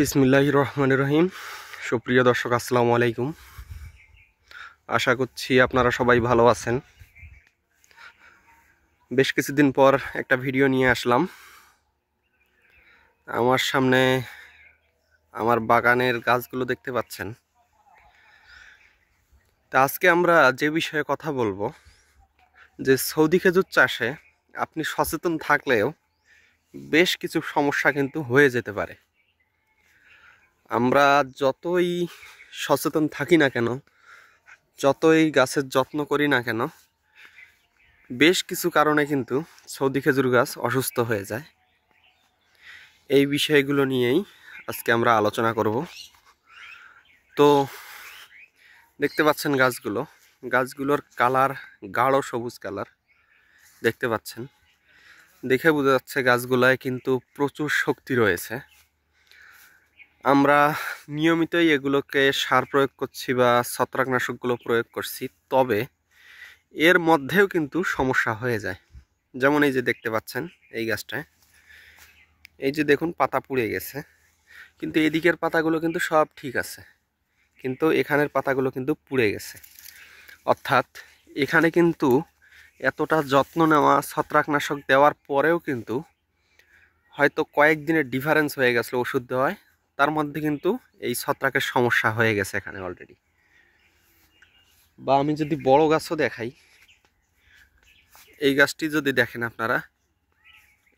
বিসমিল্লাহির রহমানির রহিম। সুপ্রিয় দর্শক, আসসালামু আলাইকুম। আশা করছি আপনারা সবাই ভালো আছেন। বেশ কিছুদিন পর একটা ভিডিও নিয়ে আসলাম। আমার সামনে আমার বাগানের গাছগুলো দেখতে পাচ্ছেন। তা আজকে আমরা যে বিষয়ে কথা বলবো, যে সৌদি খেজুর চাষে আপনি সচেতন থাকলেও বেশ কিছু সমস্যা কিন্তু হয়ে যেতে পারে। আমরা যতই সচেতন থাকি না কেন, যতই গাছের যত্ন করি না কেন, বেশ কিছু কারণে কিন্তু সৌদি খেজুর গাছ অসুস্থ হয়ে যায়। এই বিষয়গুলো নিয়েই আজকে আমরা আলোচনা করব। তো দেখতে পাচ্ছেন গাছগুলোর কালার গাঢ় সবুজ কালার দেখতে পাচ্ছেন। দেখে বোঝা যাচ্ছে গাছগুলায় কিন্তু প্রচুর শক্তি রয়েছে। আমরা নিয়মিতই এগুলোকে সার প্রয়োগ করছি বা ছত্রাকনাশকগুলো প্রয়োগ করছি, তবে এর মধ্যেও কিন্তু সমস্যা হয়ে যায়। যেমন এই যে দেখতে পাচ্ছেন এই গাছটায়, এই যে দেখুন পাতা পুড়ে গেছে, কিন্তু এদিকের পাতাগুলো কিন্তু সব ঠিক আছে, কিন্তু এখানের পাতাগুলো কিন্তু পুড়ে গেছে। অর্থাৎ এখানে কিন্তু এতটা যত্ন নেওয়া, ছত্রাকনাশক দেওয়ার পরেও কিন্তু হয়তো কয়েকদিনের ডিফারেন্স হয়ে গেছে ওষুধ দেওয়ায়, তার মধ্যে কিন্তু এই ছত্রাকের সমস্যা হয়ে গেছে এখানে অলরেডি। বা আমি যদি বড় গাছও দেখাই, এই গাছটি যদি দেখেন আপনারা,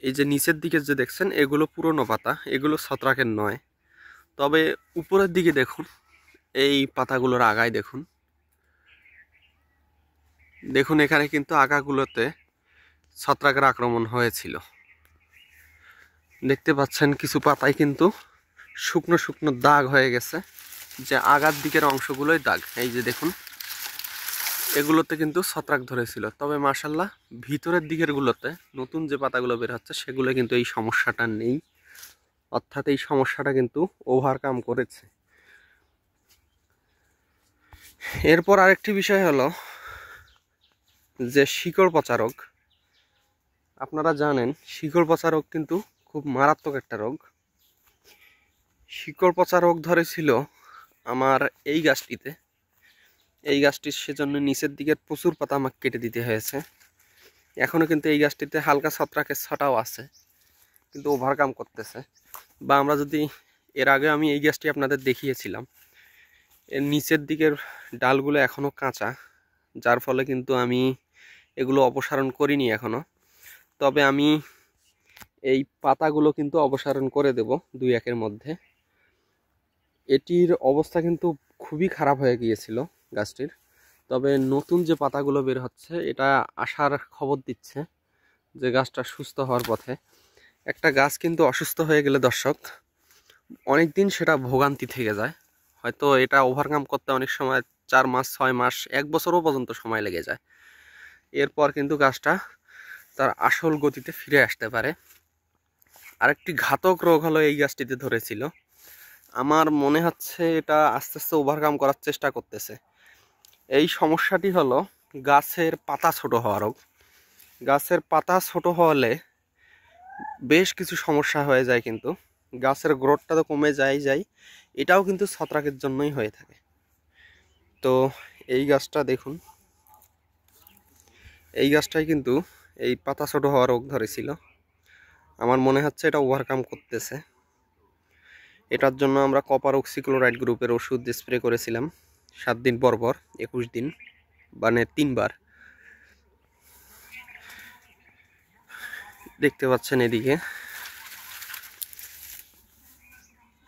এই যে নিচের দিকে যে দেখছেন এগুলো পুরনো পাতা, এগুলো ছত্রাকের নয়। তবে উপরের দিকে দেখুন, এই পাতাগুলোর আগায় দেখুন, দেখুন এখানে কিন্তু আগাগুলোতে ছত্রাকের আক্রমণ হয়েছিল। দেখতে পাচ্ছেন কিছু পাতায় কিন্তু শুকনো শুকনো দাগ হয়ে গেছে, যে আগার দিকের অংশগুলোই দাগ। এই যে দেখুন, এগুলোতে কিন্তু ছত্রাক ধরেছিল। তবে মাশাআল্লাহ ভিতরের দিকের গুলোতে নতুন যে পাতাগুলো বের হচ্ছে সেগুলো কিন্তু এই সমস্যাটা নেই। অর্থাৎ এই সমস্যাটা কিন্তু ওভারকাম করেছে। এরপর আরেকটি বিষয় হলো যে শিকড় পচা রোগ। আপনারা জানেন শিকড় পচা রোগ কিন্তু খুব মারাত্মক একটা রোগ। শিকড় পচা রোগ ধরেছিল আমার এই গাছটিতে। এই গাছটির সেজন্য নিচের দিকের প্রচুর পাতা আমাকে কেটে দিতে হয়েছে। এখনও কিন্তু এই গাছটিতে হালকা ছত্রাকের ছটাও আছে, কিন্তু ওভারকাম করতেছে। বা আমরা যদি এর আগে আমি এই গাছটি আপনাদের দেখিয়েছিলাম, এর নিচের দিকের ডালগুলো এখনও কাঁচা, যার ফলে কিন্তু আমি এগুলো অপসারণ করিনি এখনও। তবে আমি এই পাতাগুলো কিন্তু অপসারণ করে দেব 2-1 মধ্যে। এটির অবস্থা কিন্তু খুবই খারাপ হয়ে গিয়েছিল গাছটির। তবে নতুন যে পাতাগুলো বের হচ্ছে, এটা আশার খবর দিচ্ছে যে গাছটা সুস্থ হওয়ার পথে। একটা গাছ কিন্তু অসুস্থ হয়ে গেলে দর্শক অনেক দিন সেটা ভোগান্তি থেকে যায়। হয়তো এটা ওভারকাম করতে অনেক সময় 4 মাস, 6 মাস, 1 বছরও পর্যন্ত সময় লেগে যায়। এরপর কিন্তু গাছটা তার আসল গতিতে ফিরে আসতে পারে। আরেকটি ঘাতক রোগ হলো এই গাছটিতে ধরেছিল। আমার মনে হচ্ছে এটা আস্তে আস্তে ওভারকাম করার চেষ্টা করতেছে। এই সমস্যাটি হলো গাছের পাতা ছোট হওয়া রোগ। গাছের পাতা ছোট হলে বেশ কিছু সমস্যা হয়ে যায়, কিন্তু গাছের গ্রোথটা তো কমে যায়। এটাও কিন্তু ছত্রাকের জন্যই হয়ে থাকে। তো এই গাছটা দেখুন, এই গাছটাই কিন্তু এই পাতা ছোট হওয়া রোগ ধরেছিল। আমার মনে হচ্ছে এটা ওভারকাম করতেছে। এটার জন্য আমরা কপার অক্সিক্লোরাইড গ্রুপের ওষুধ স্প্রে করেছিলাম 7 দিন পর পর, 21 দিন, মানে 3 বার। দেখতে পাচ্ছেন এদিকে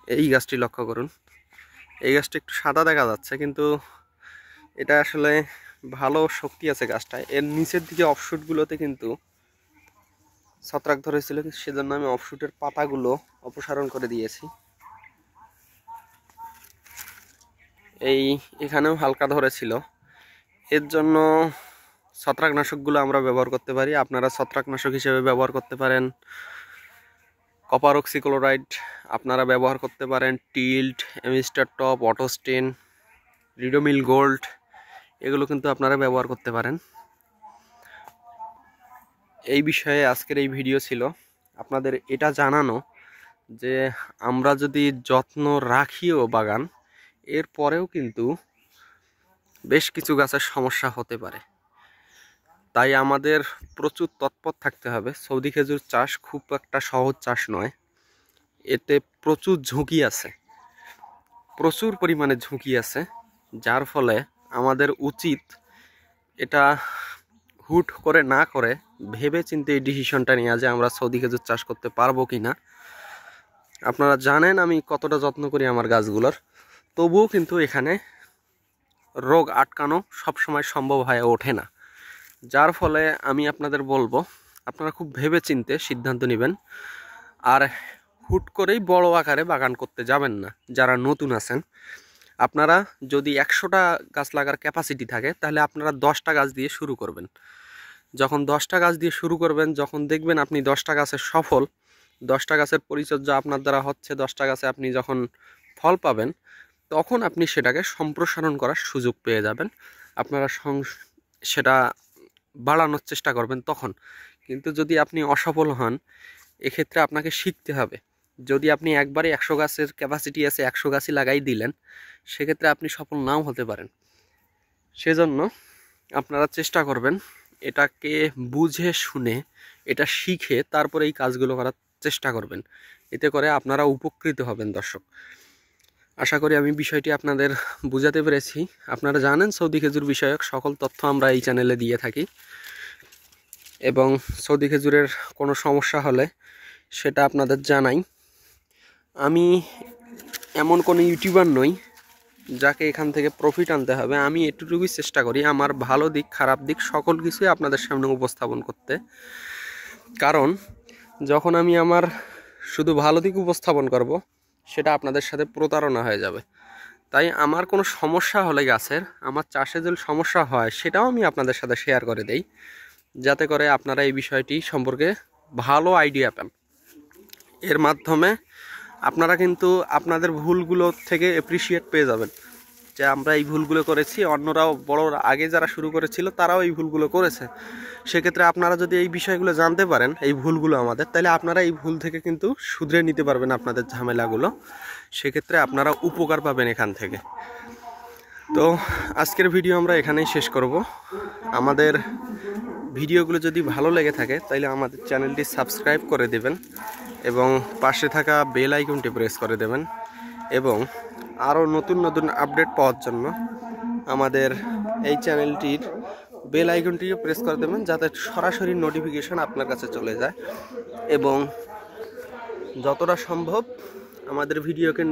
এই গাছটি লক্ষ্য করুন। এই গাছটা একটু সাদা দেখা যাচ্ছে, কিন্তু এটা আসলে ভালো শক্তি আছে গাছটায়। এর নিচের দিকে অফশুটগুলোতে কিন্তু ছত্রাক ধরেছিল, সেজন্য আমি অফশুটের পাতাগুলো অপসারণ করে দিয়েছি। এখানেও হালকা ধরেছিল, এর জন্য ছত্রাকনাশকগুলো আমরা ব্যবহার করতে পারি। আপনারা ছত্রাকনাশক হিসেবে ব্যবহার করতে পারেন কপার অক্সিক্লোরাইড, আপনারা ব্যবহার করতে পারেন Tilt, Amistar Top, Autostin, Ridomil Gold, এগুলো কিন্তু আপনারা ব্যবহার করতে পারেন। এই বিষয়ে আজকের এই ভিডিও ছিল, আপনাদের এটা জানানো যে আমরা যদি যত্ন রাখিও বাগান, এরপরেও কিন্তু বেশ কিছু গাছের সমস্যা হতে পারে। তাই আমাদের প্রচুর তৎপর থাকতে হবে। সৌদি খেজুর চাষ খুব একটা সহজ চাষ নয়, এতে প্রচুর ঝুঁকি আছে, প্রচুর পরিমাণে ঝুঁকি আছে, যার ফলে আমাদের উচিত এটা হুট করে না করে ভেবে চিন্তে এই ডিসিশনটা নেওয়া যে আমরা সৌদি খেজুর চাষ করতে পারবো কি না। আপনারা জানেন আমি কতটা যত্ন করি আমার গাছগুলোর, তবুও কিন্তু এখানে রোগ আটকানো সবসময় সম্ভব হয়ে ওঠে না। যার ফলে আমি আপনাদের বলবো আপনারা খুব ভেবে চিন্তে সিদ্ধান্ত নেবেন, আর হুট করেই বড় আকারে বাগান করতে যাবেন না। যারা নতুন আছেন, আপনারা যদি 100টা গাছ লাগার ক্যাপাসিটি থাকে তাহলে আপনারা 10টা গাছ দিয়ে শুরু করবেন। যখন 10টা গাছ দিয়ে শুরু করবেন, যখন দেখবেন আপনি 10টা গাছের সফল, 10টা গাছের পরিচর্যা আপনার দ্বারা হচ্ছে, 10টা গাছে আপনি যখন ফল পাবেন, তখন আপনি সেটাকে সম্প্রসারণ করার সুযোগ পেয়ে যাবেন। আপনারা সেটা বাড়ানোর চেষ্টা করবেন তখন। কিন্তু যদি আপনি অসফল হন, এক্ষেত্রে আপনাকে শিখতে হবে। যদি আপনি একবারে 100 গাছের ক্যাপাসিটি আছে 100 গাছই লাগাই দিলেন, সেক্ষেত্রে আপনি সফল নাও হতে পারেন। সেজন্য আপনারা চেষ্টা করবেন এটাকে বুঝে শুনে, এটা শিখে তারপরে এই কাজগুলো করার চেষ্টা করবেন। এতে করে আপনারা উপকৃত হবেন দর্শক। আশা করি আমি বিষয়টি আপনাদের বুঝাতে পেরেছি। আপনারা জানেন সৌদি খেজুর বিষয়ক সকল তথ্য আমরা এই চ্যানেলে দিয়ে থাকি, এবং সৌদি খেজুরের কোনো সমস্যা হলে সেটা আপনাদের জানাই। আমি এমন কোনো ইউটিউবার নই যাকে এখান থেকে প্রফিট আনতে হবে। আমি এটুকুই চেষ্টা করি আমার ভালো দিক খারাপ দিক সকল কিছুই আপনাদের সামনে উপস্থাপন করতে। কারণ যখন আমি আমার শুধু ভালো দিক উপস্থাপন করব, সেটা আপনাদের সাথে প্রতারণা হয়ে যাবে। তাই আমার কোনো সমস্যা হলে গাছের, আমার চাষে যদি সমস্যা হয়, সেটাও আমি আপনাদের সাথে শেয়ার করে দেই, যাতে করে আপনারা এই বিষয়টি সম্পর্কে ভালো আইডিয়া পান। এর মাধ্যমে আপনারা কিন্তু আপনাদের ভুলগুলো থেকে অ্যাপ্রিসিয়েট পেয়ে যাবেন যে আমরা এই ভুলগুলো করেছি, অন্যরাও বড় আগে যারা শুরু করেছিল তারাও এই ভুলগুলো করেছে। সেক্ষেত্রে আপনারা যদি এই বিষয়গুলো জানতে পারেন, এই ভুলগুলো আমাদের, তাহলে আপনারা এই ভুল থেকে কিন্তু শুধরে নিতে পারবেন আপনাদের ঝামেলাগুলো। সেক্ষেত্রে আপনারা উপকার পাবেন এখান থেকে। তো আজকের ভিডিও আমরা এখানেই শেষ করব। আমাদের ভিডিওগুলো যদি ভালো লেগে থাকে তাহলে আমাদের চ্যানেলটি সাবস্ক্রাইব করে দেবেন এবং পাশে থাকা বেল আইকনটি প্রেস করে দেবেন, এবং আরও নতুন নতুন আপডেট পাওয়ার জন্য আমাদের এই চ্যানেলটির বেল আইকনটিও প্রেস করে দেবেন, যাতে সরাসরি নোটিফিকেশন আপনার কাছে চলে যায়। এবং যতটা সম্ভব আমাদের ভিডিওকে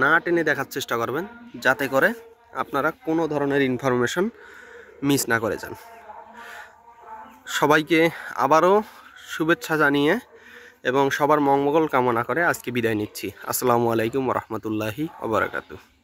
না টেনে দেখার চেষ্টা করবেন, যাতে করে আপনারা কোনো ধরনের ইনফরমেশন মিস না করে যান। সবাইকে আবারও শুভেচ্ছা জানিয়ে এবং সবার মঙ্গল কামনা করে আজকে বিদায় নিচ্ছি। আসসালামু আলাইকুম ওয়া রাহমাতুল্লাহি ওয়া বারাকাতুহু।